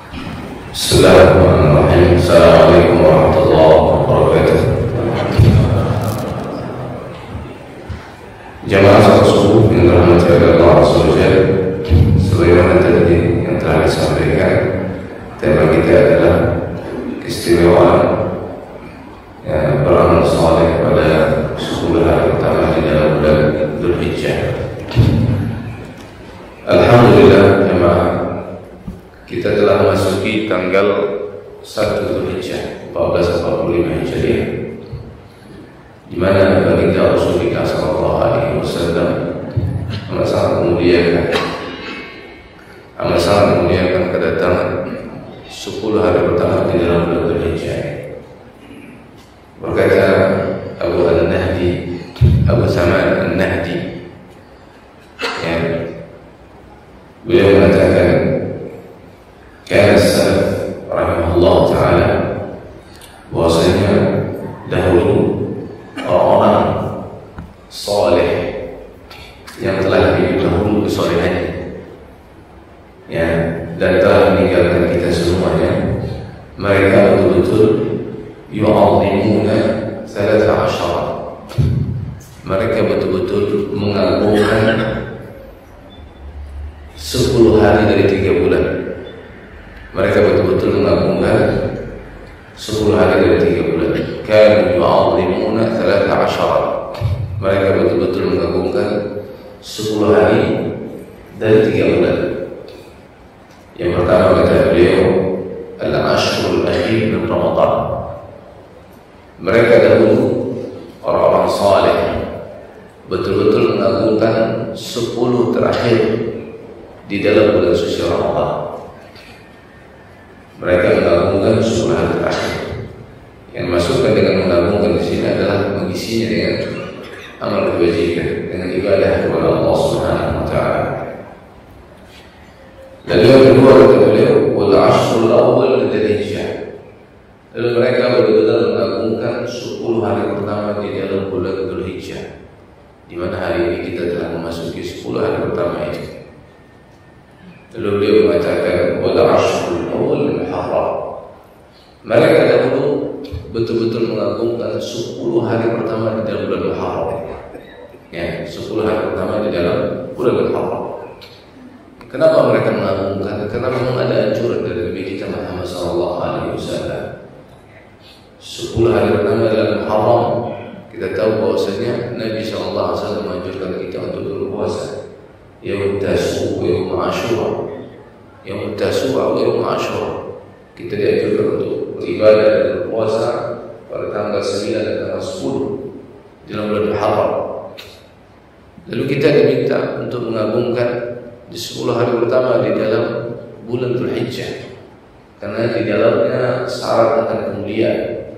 Bismillahirrahmanirrahim. Assalamualaikum warahmatullahi wabarakatuh. Jamaah salat subuh yang dirahmati oleh Allah Subhanahu. Sebagaimana tadi yang telah disampaikan, tema kita adalah keistimewaan beramal saleh pada 10 hari pertama di dalam bulan Dzulhijjah. Alhamdulillah jamaah, kita telah memasuki tanggal 1 Dzulhijjah 1445 Hijriah, di mana baginda Rasulullah sallallahu alaihi wasallam amat sangat memuliakan kedatangan 10 hari pertama di dalam bulan Dzulhijjah. Berkata Abu Saman An-Nahdi, beliau mengatakan, kana salaf rahimahullah ta'ala, bahwasanya dahulu orang-orang saleh yang telah hidup dahulu kesolehannya, dan telah meninggalkan kita semuanya, mereka betul-betul yu'azzimuna 13, mereka betul-betul mengagungkan 10 hari dari 3 bulan. Mereka betul-betul mengagungkan 10 hari dari 3 bulan. Kanu yu'azzimuna 13, mereka betul-betul mengagungkan 10 hari dari 3 bulan. Yang pertama kata beliau, al-ashrul akhir min Ramadan. Mereka dahulu orang-orang saleh betul-betul mengagungkan 10 terakhir di dalam bulan suci Ramadan. Mereka mengagungkan 10 hari terakhir. Yang dimaksudkan dengan mengagungkan di sini adalah mengisinya dengan amal kebajikan, dengan ibadah kepada Allah Subhanahu wa taala. Lalu yang kedua kata beliau, wal ashrul awwal min Dzulhijjah. Lalu mereka benar-benar mengagungkan 10 hari pertama di dalam bulan Dzulhijjah, di mana hari ini kita telah memasuki 10 hari pertama itu. Lalu beliau mengatakan, wal ashrul awwal min Muharram. Mereka dahulu betul-betul mengagungkan 10 hari pertama di dalam bulan Muharram. 10 hari pertama di dalam bulan Muharram. Kenapa mereka mengagungkan? Karena memang ada anjuran dari Nabi kita Muhammad sallallahu alaihi wasallam. 10 hari pertama dalam Muharram, kita tahu bahwasanya Nabi sallallahu alaihi wasallam menganjurkan kita untuk berpuasa. Yaum Tasu'a, Yaum Asyura. Yaum Tasu'a, Yaum Asyura. Kita dianjurkan untuk beribadah dan berpuasa pada tanggal 9 dan tanggal 10 dalam bulan Muharram. Lalu kita diminta untuk mengagungkan di 10 hari pertama di dalam bulan Dzulhijjah, karena di dalamnya syarat akan kemuliaan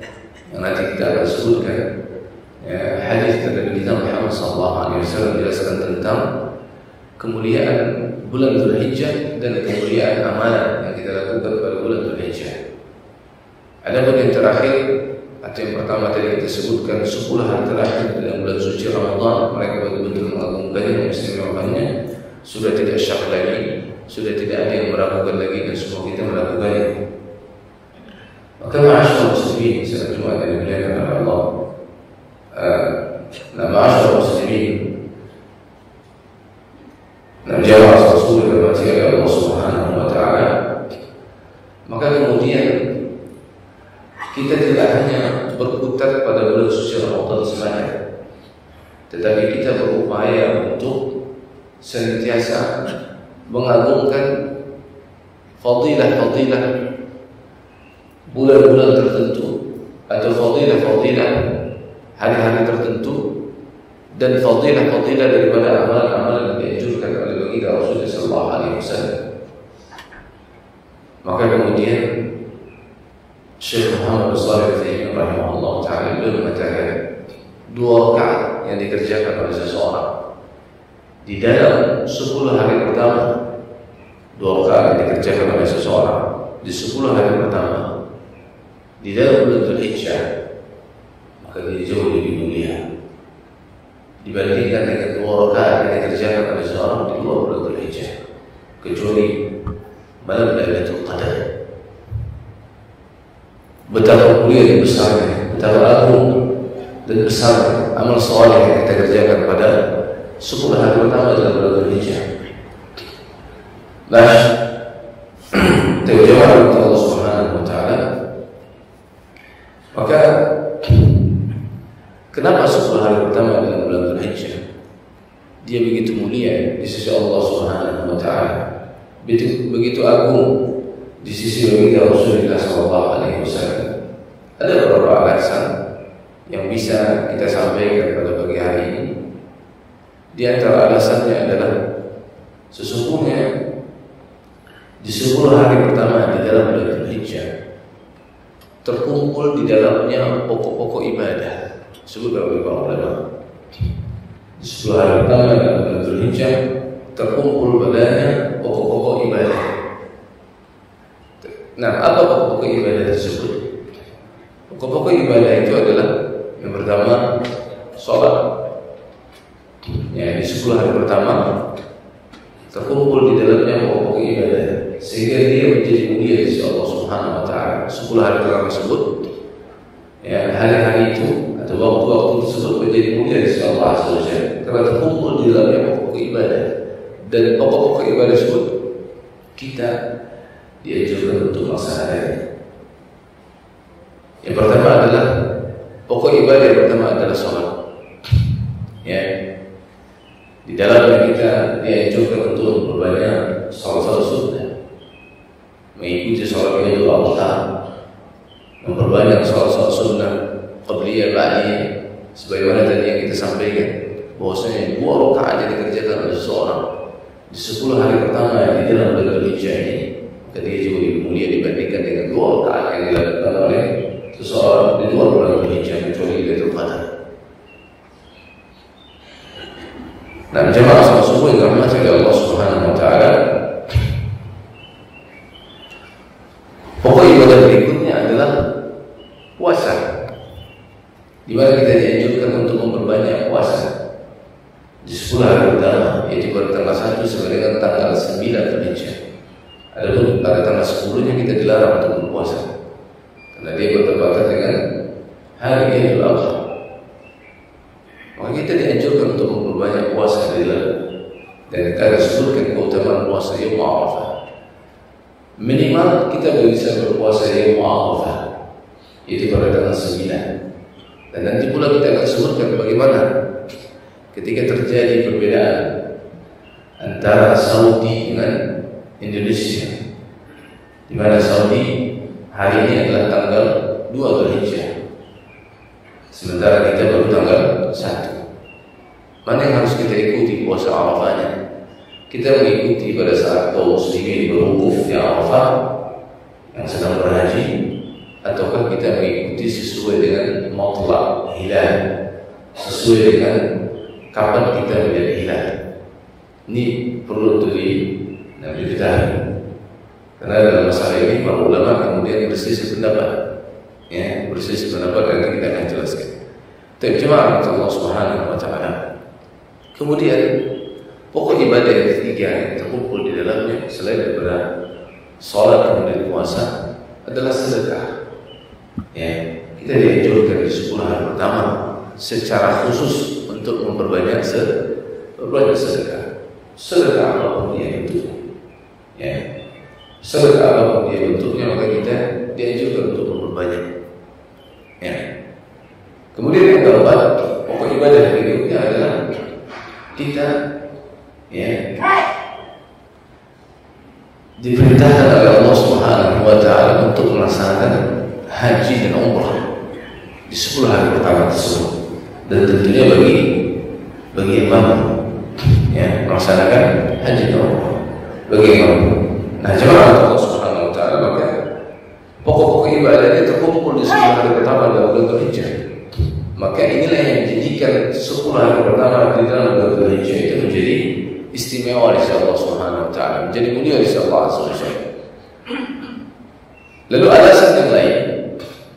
yang nanti kita akan sebutkan. Hadis dari Nabi Muhammad SAW menjelaskan tentang kemuliaan bulan Dzulhijjah dan kemuliaan amalan yang kita lakukan pada bulan Dzulhijjah. Adapun yang terakhir atau yang pertama tadi kita sebutkan 10 hari terakhir dalam bulan suci Ramadan, mereka betul-betul mengagungkannya, mengistimewakannya. Sudah tidak syak lagi, sudah tidak ada yang meragukan lagi, dan semua kita melakukannya. Maka ma'asyarul muslimin, salat Jumat yang dimuliakan oleh Allah. Ma'asyarul muslimin, jamaah Rasulullah oleh Allah Subhanahu wa taala. Maka kemudian kita tidak hanya berkutat pada bulan suci Ramadan semata, tetapi kita berupaya untuk senantiasa mengagungkan fadilah-fadilah bulan-bulan tertentu atau fadilah-fadilah hari-hari tertentu dan fadilah-fadilah daripada amalan-amalan yang dianjurkan oleh baginda Rasulullah sallallahu alaihi wasallam. Maka kemudian Syekh Muhammad Shalih Al-Utsaimin rahimahullah taala beliau mengatakan 2 rakaat yang dikerjakan oleh seseorang di dalam 10 hari pertama, 2 rakaat yang dikerjakan oleh seseorang di 10 hari pertama di dalam bulan Dzulhijjah, maka dia jauh lebih mulia dibandingkan dengan 2 rakaat yang dikerjakan oleh seseorang di luar bulan Dzulhijjah, kecuali malam Lailatul Qadar. betapa mulia dan besarnya, betapa agung dan besar amal soleh yang kita kerjakan pada 10 hari pertama dalam bulan Dzulhijjah. Nah, terjemah untuk Allah Subhanahu wa Ta'ala. Maka kenapa 10 hari pertama dalam bulan Dzulhijjah dia begitu mulia di sisi Allah Subhanahu wa Ta'ala, begitu agung di sisi baginda Rasulullah SAW? Ada beberapa alasan yang bisa kita sampaikan pada pagi hari ini. Di antara alasannya adalah sesungguhnya di 10 hari pertama di dalam bulan Dzulhijjah terkumpul di dalamnya pokok-pokok ibadah. Sebut beberapa ulama. Di 10 hari pertama dalam bulan Dzulhijjah terkumpul padanya pokok-pokok ibadah. Nah, apa pokok-pokok ibadah tersebut? Pokok-pokok ibadah itu adalah yang pertama sholat. Ya, di 10 hari pertama terkumpul di dalamnya pokok-pokok ibadah, sehingga dia menjadi mulia di sisi Allah Subhanahu wa Ta'ala. 10 hari pertama tersebut, ya, hari-hari itu atau waktu-waktu tersebut menjadi mulia di sisi Allah Azza wa Jalla karena terkumpul di dalamnya pokok-pokok ibadah. Dan pokok-pokok ibadah tersebut kita dianjurkan untuk melaksanakannya. Yang pertama adalah pokok ibadah yang pertama adalah sholat. Ya, di dalamnya kita dianjurkan untuk memperbanyak sholat sunnah, mengikuti sholat yang dua waktu, memperbanyak sholat sunnah qabliyah ba'diyah, sebagaimana tadi yang kita sampaikan bahwasanya 2 rakaat yang dikerjakan oleh seseorang di 10 hari pertama di dalam bulan Dzulhijjah ini, maka dia juga lebih mulia dibandingkan dengan 2 rakaat yang dilakukan oleh seseorang di luar bulan Dzulhijjah kecuali Lailatul Qadar. Nah, jemaah salat subuh yang dirahmati oleh Allah Subhanahu wa Ta'ala, pokok ibadah berikutnya adalah puasa, di mana kita dianjurkan untuk memperbanyak puasa di 10 hari pertama, yaitu pada tanggal 1 sampai dengan tanggal 9 Dzulhijjah. Adapun pada tanggal 10-nya kita dilarang untuk berpuasa karena dia bertepatan dengan hari Idul Adha. Maka kita dianjurkan untuk memperbanyak puasa di dalam, dan kita disebutkan keutamaan puasa Yaum Arafah. Minimal kita bisa berpuasa Yaum Arafah, yaitu pada tanggal 9. Dan nanti pula kita akan sebutkan bagaimana ketika terjadi perbedaan antara Saudi dengan Indonesia, di mana Saudi hari ini adalah tanggal 2 Dzulhijjah, sementara kita baru tanggal 1. Mana yang harus kita ikuti puasa Arafahnya? Kita mengikuti pada saat kaum muslimin berwukuf di Arafah yang sedang berhaji, ataukah kita mengikuti sesuai dengan matlaq hilal, sesuai dengan kapan kita melihat hilal? Ini perlu untuk diketahui, karena dalam masalah ini para ulama kemudian berselisih pendapat, ya, berselisih pendapat, dan kita akan jelaskan. Terjemah Allah Subhanahu wa Ta'ala. Kemudian pokok ibadah yang ketiga yang terkumpul di dalamnya selain daripada sholat kemudian puasa adalah sedekah. Ya, kita dianjurkan di 10 hari pertama secara khusus untuk memperbanyak sedekah. Sedekah apapun dia bentuknya, ya, sedekah apapun dia bentuknya, maka kita dianjurkan untuk memperbanyak. Ya. Kemudian yang keempat, pokok ibadah berikutnya adalah kita, ya, diperintahkan oleh Allah Subhanahu wa Ta'ala untuk melaksanakan haji dan umrah di 10 hari pertama tersebut. Dan tentunya bagi yang mampu, ya, melaksanakan haji dan umrah bagi yang mampu. Nah, jemaah Allah Subhanahu wa Ta'ala, maka pokok-pokok ibadahnya terkumpul di 10 hari pertama dalam bulan Dzulhijjah. Maka inilah yang menjadikan 10 hari pertama di dalam bulan Dzulhijjah itu menjadi istimewa di sisi Allah Subhanahu wa Ta'ala, menjadi mulia di sisi Allah Azza wa Jalla. Lalu alasan yang lain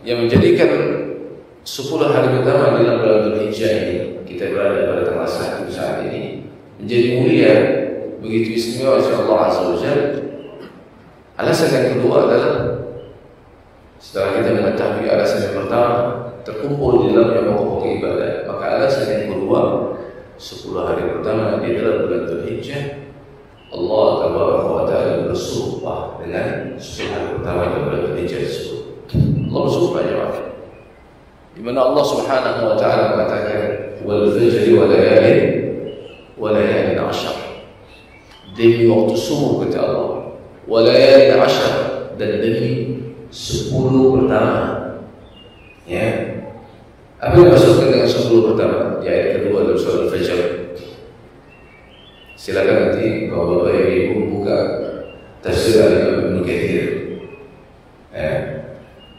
yang menjadikan 10 hari pertama dalam bulan Dzulhijjah ini, kita berada pada tanggal 1 saat ini, menjadi mulia, begitu istimewa di sisi Allah Azza wa Jalla. Alasan yang kedua adalah Setelah kita mengetahui alasan yang pertama terkumpul di dalamnya pokok ibadah, maka alasan yang kedua 10 hari pertama di dalam bulan Dzulhijjah Allah Ta'ala bersumpah dengan 10 hari pertama di bulan Dzulhijjah tersebut. Allah bersumpah jemaah, di mana Allah Subhanahu wa taala mengatakan wal fajri wa layalin 'ashr, demi waktu subuh kata Allah, wa layalin 'ashr, dan demi 10 pertama. Ya, apa yang dimaksudkan dengan 10 pertama? Di ayat kedua dalam surah Al-Fajr. Silakan nanti bapak-bapak yang ibu buka tafsir Al-Imam Ibnu Katsir.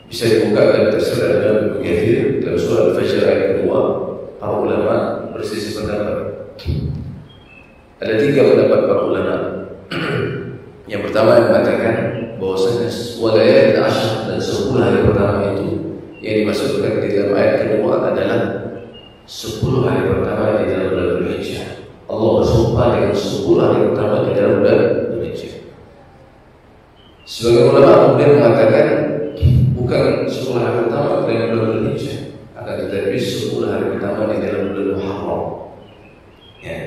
Bisa dibuka dalam tafsir Al-Imam Ibnu Katsir dalam surah Al-Fajr ayat kedua. Para ulama berselisih pendapat. Ada 3 pendapat para ulama. Yang pertama yang mengatakan bahwasanya walayalin 'ashr, dan 10 hari pertama itu yang dimaksudkan di dalam ayat kedua adalah 10 hari pertama di dalam bulan Dzulhijjah. Allah bersumpah dengan 10 hari pertama di dalam bulan Dzulhijjah. Sebagian ulama kemudian mengatakan bukan 10 hari pertama di dalam bulan Dzulhijjah, akan tetapi 10 hari pertama di dalam bulan Muharram. Ya.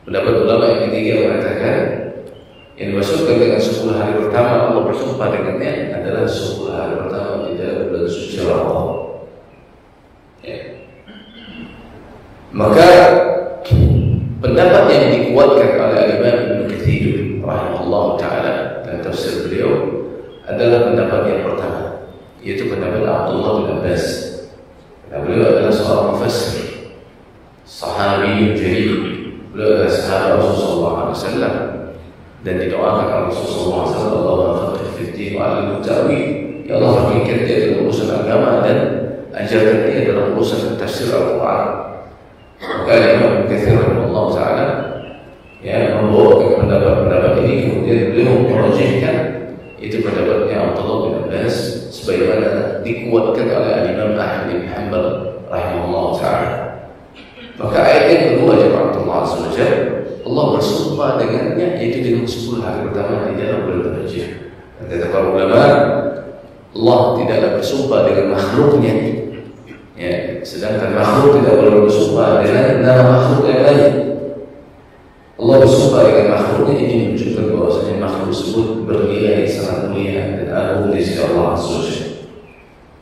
Pendapat ulama yang ketiga mengatakan yang dimaksudkan dengan 10 hari pertama Allah bersumpah dengannya adalah 10 hari pertama di dalam bulan suci Ramadan. Ya. Maka pendapat yang dikuatkan oleh Imam Ibnu Katsir rahimahullah taala dan tafsir beliau adalah pendapat yang pertama, yaitu pendapat Abdullah bin Abbas. Beliau adalah seorang mufassir, sahabi jalil. Beliau adalah sahabat Rasulullah SAW dan didoakan oleh Rasulullah SAW wa ta'wil. Ya Allah berikan dia dalam urusan agama dan ajarkan dia dalam urusan tafsir Al-Quran. Maka Imam Ibnu Katsir rahimahullah taala ya membawa pendapat ini, kemudian beliau merajihkan itu pendapatnya Abdullah bin Abbas sebagaimana dikuatkan oleh Imam Ahmad bin Hanbal rahimahullah taala. Maka ayat yang kedua jemaah Allah azza wa jalla, Allah bersumpah dengannya yaitu dengan 10 hari pertama di dalam bulan Dzulhijjah. Kata para ulama, Allah tidaklah bersumpah dengan makhluknya. Ya, sedangkan makhluk tidak boleh bersumpah dengan nama makhluk yang lain. Allah bersumpah dengan makhluknya, ini menunjukkan bahwasanya makhluk tersebut bernilai sangat mulia dan agung di sisi Allah azza wa jalla.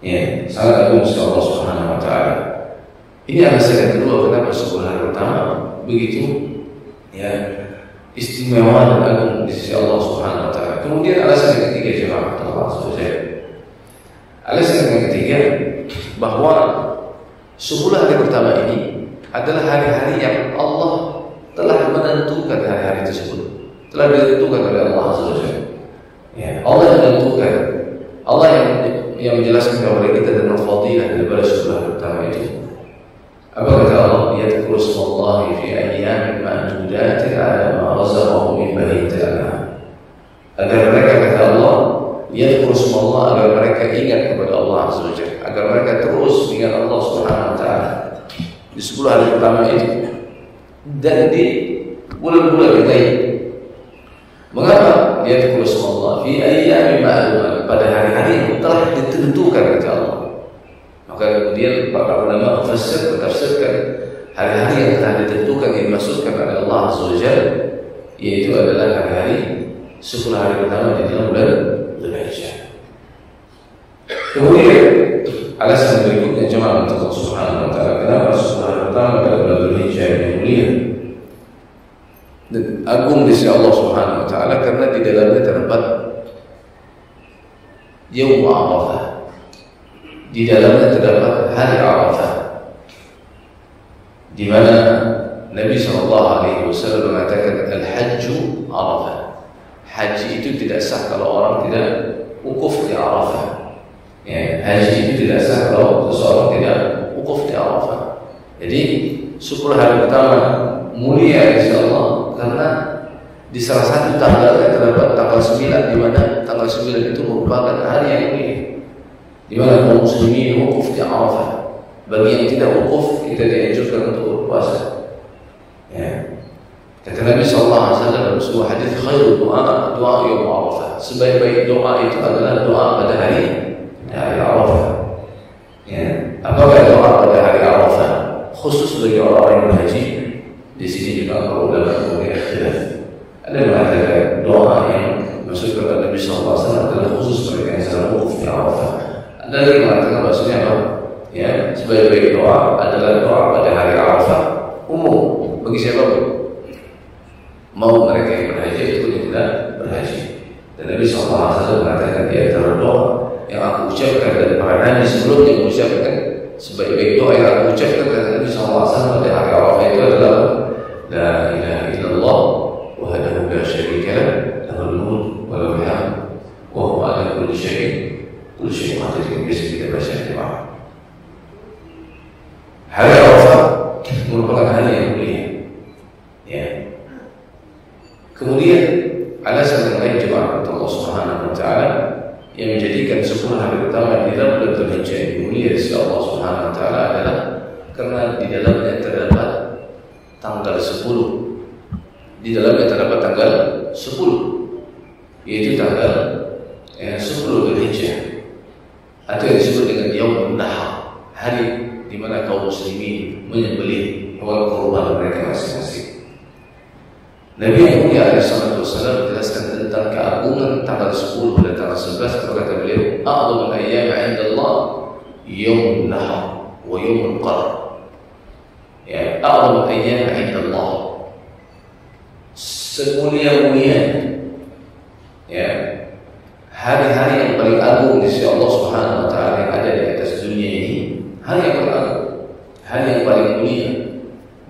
Ya, sangat agung di sisi Allah Subhanahu wa taala. Ini alasan yang kedua kenapa 10 hari pertama begitu ya istimewa dan agung di sisi Allah Subhanahu wa taala. Kemudian alasan yang ketiga jemaah Allah subhanahu. Alasan yang ketiga bahwa 10 hari pertama ini adalah hari-hari yang Allah telah menentukan hari-hari tersebut. Telah ditentukan oleh Allah subhanahu. Ya, Allah yang menentukan. Allah yang menjelaskan kepada kita tentang fadilah daripada 10 hari pertama itu. Apa kata Allah? Yadhkuru smallahi fi ayyamin ma'dudatin 'ala ma razaqahum min bahitil an'am. Agar mereka kata Allah, yadhkuru smallah, agar mereka ingat kepada Allah azza wa jalla, agar mereka terus ingat Allah Subhanahu wa taala di 10 hari pertama itu dan di bulan-bulan yang lain. Mengapa yadhkuru smallah fi ayyamin ma'dudatin, pada hari-hari yang telah ditentukan kata Allah. Maka kemudian para ulama menafsirkan hari-hari yang telah ditentukan yang dimaksudkan oleh Allah azza wa jalla yaitu adalah hari-hari 10 hari pertama di dalam bulan Dzulhijjah. Kemudian alasan berikutnya jemaah Allah Subhanahu wa taala kenapa 10 hari pertama dalam bulan Dzulhijjah yang mulia dan agung di sisi Allah Subhanahu wa taala, karena di dalamnya terdapat Yaum Arafah. Di dalamnya terdapat hari Arafah, di mana Nabi SAW mengatakan al-hajju Arafah. Haji itu tidak sah kalau orang tidak wukuf di Arafah. Ya, haji itu tidak sah kalau seseorang tidak wukuf di Arafah. Jadi 10 hari pertama mulia insyaallah karena di salah satu tanggalnya terdapat tanggal 9, di mana tanggal 9 itu merupakan hari yang mulia, di mana kaum muslimin wukuf di Arafah. Bagi yang tidak wukuf, kita dianjurkan untuk berpuasa. Ya. Kata Nabi SAW dalam sebuah hadis, khairu doa Yaum Arafah. Sebaik-baik doa itu adalah doa pada hari hari Arafah. Ya, apakah doa pada hari Arafah khusus bagi orang yang berhaji? Di sini juga para ulama memberi ikhtilaf. Ada yang mengatakan doa yang maksud kata Nabi SAW adalah khusus bagi yang sedang wukuf di Arafah. Ada yang mengatakan maksudnya apa? Ya, sebaik-baik doa adalah doa pada hari Arafah, umum bagi siapa pun. Mau mereka yang berhaji itu yang tidak berhaji. Dan Nabi SAW mengatakan di antara doa yang aku ucapkan dan para nabi sebelumnya mengucapkan, sebaik-baik doa yang aku ucapkan kata Nabi SAW pada hari Arafah itu adalah La ilaha illallah wahdahu la syarika lah, lahul mulk wa lahul hamd wa huwa ala kulli syai'in qadir. Bisa kita baca di bawah. Hari Arafah merupakan hari yang mulia. Ya. Kemudian alasan yang lain jemaah Allah Subhanahu wa taala yang menjadikan 10 hari pertama di dalam bulan Dzulhijjah yang mulia di sisi Allah Subhanahu wa taala adalah karena di dalamnya terdapat tanggal 10. Di dalamnya terdapat tanggal 10, yaitu tanggal 10 Dzulhijjah, atau yang disebut dengan Yaumul Nahar, hari di mana kaum muslimin menyembelih hewan kurban mereka masing-masing. Nabi yang mulia alaihissalatu wassalam menjelaskan tentang keagungan tanggal 10 dan tanggal 11. Berkata beliau, "A'dhamul ayyam 'indallah yaumun nahar wa yaumul qadr." Ya, a'dhamul ayyam 'indallah, semulia-mulia ya hari-hari yang paling agung di sisi Allah Subhanahu wa taala yang ada di atas dunia ini, hari yang paling agung, hari yang paling mulia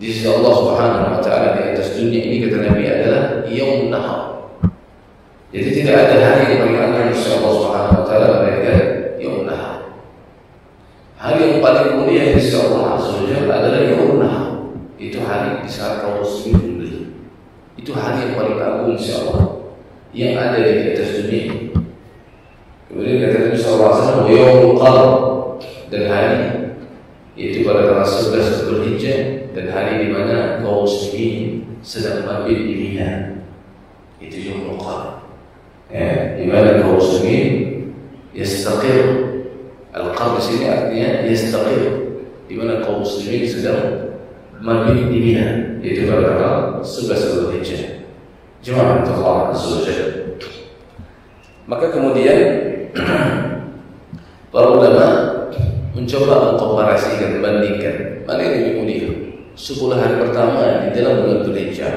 di sisi Allah Subhanahu wa taala di atas dunia ini, kata Nabi, adalah Yaumun Nahar. Jadi tidak ada hari yang paling agung di sisi Allah Subhanahu wa taala melainkan Yaumun Nahar. Hari yang paling mulia di sisi Allah Azza wa Jalla adalah Yaumun Nahar. Itu hari di saat kaum muslimin menyembelih. Itu hari yang paling agung di sisi Allah yang ada di atas dunia ini. Kemudian kata Nabi SAW, Yaumul Qadr, dan hari yaitu pada tanggal 11 Dzulhijjah, dan hari di mana kaum muslimin sedang mabit di Mina. Itu Yaumul Qadr. Ya, di mana kaum muslimin yastaqir. Al-Qadr di sini artinya yastaqir, di mana kaum muslimin sedang mabit di Mina, yaitu pada tanggal 11 Dzulhijjah. Jemaah Allah Azza wa Jalla. Maka kemudian para ulama mencoba mengkomparasikan, membandingkan mana yang lebih mulia, 10 hari pertama di dalam bulan Dzulhijjah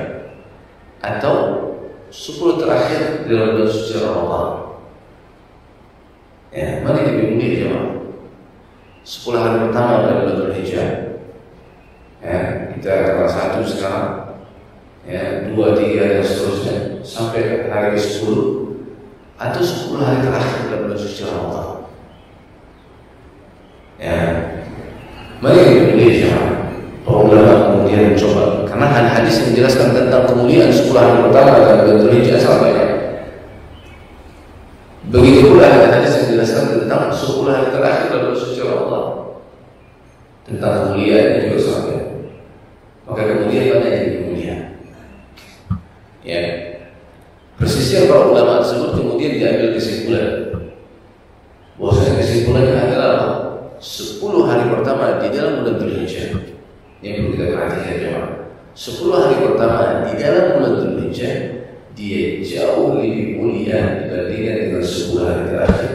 atau 10 terakhir di dalam bulan suci Ramadan. Ya, mana yang lebih mulia jemaah? 10 hari pertama dalam bulan Dzulhijjah. Ya, kita tanggal 1 sekarang. Ya, 2, 3 dan seterusnya sampai hari ke-10, atau 10 hari terakhir dalam bulan suci Ramadan. Ya, mana yang dipilih ya? Para ulama kemudian mencoba, karena hadis yang menjelaskan tentang kemuliaan 10 hari pertama dalam bulan Dzulhijjah sangat banyak. Begitu pula ada hadis yang menjelaskan tentang 10 hari terakhir dalam bulan suci Ramadan, tentang kemuliaan juga sangat banyak. Maka kemudian mana yang lebih mulia? Ya, persisnya para ulama tersebut kemudian diambil kesimpulan bahwasanya kesimpulannya adalah 10 hari pertama di dalam bulan Dzulhijjah. Yang perlu kita perhatikan jemaah, 10 hari pertama di dalam bulan Dzulhijjah dia jauh lebih mulia dibandingkan dengan 10 hari terakhir